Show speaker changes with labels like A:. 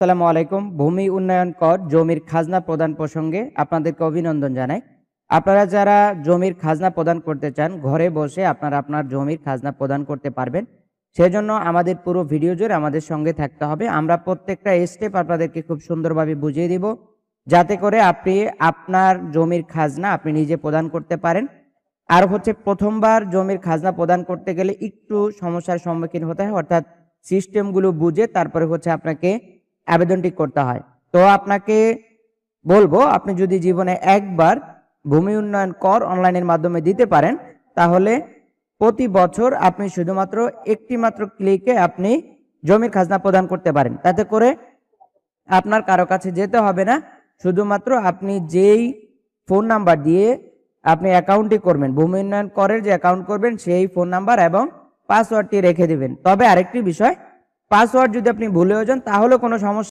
A: আসসালামু আলাইকুম। ভূমি উন্নয়ন কর জমির খাজনা প্রদান প্রসঙ্গে আপনাদেরকে অভিনন্দন জানাই। আপনারা যারা জমির খাজনা প্রদান করতে চান, ঘরে বসে আপনারা আপনার জমির খাজনা প্রদান করতে পারবেন। সেজন্য আমাদের পুরো ভিডিও জুড়ে আমাদের সঙ্গে থাকতে হবে। আমরা প্রত্যেকটা স্টেপ আপনাদেরকে খুব সুন্দরভাবে বুঝিয়ে দিব, যাতে করে আপনি আপনার জমির খাজনা আপনি নিজে প্রদান করতে পারেন। আর হচ্ছে প্রথমবার জমির খাজনা প্রদান করতে গেলে একটু সমস্যার সম্মুখীন হতে হয়, অর্থাৎ সিস্টেমগুলো বুঝে তারপরে হচ্ছে আপনাকে আবেদনটি করতে হয়। তো আপনাকে বলবো, আপনি যদি জীবনে একবার ভূমি উন্নয়ন কর অনলাইনের মাধ্যমে দিতে পারেন, তাহলে প্রতি বছর আপনি শুধুমাত্র একটি মাত্র ক্লিকে আপনি জমির খাজনা প্রদান করতে পারেন। তাতে করে আপনার কারো কাছে যেতে হবে না। শুধুমাত্র আপনি যেই ফোন নাম্বার দিয়ে আপনি অ্যাকাউন্টটি করবেন, ভূমি উন্নয়ন করের যে অ্যাকাউন্ট করবেন, সেই ফোন নাম্বার এবং পাসওয়ার্ডটি রেখে দিবেন। তবে আরেকটি বিষয়, পাসওয়ার্ড যদি আপনি ভুলেও যান তাহলে কোনো সমস্যা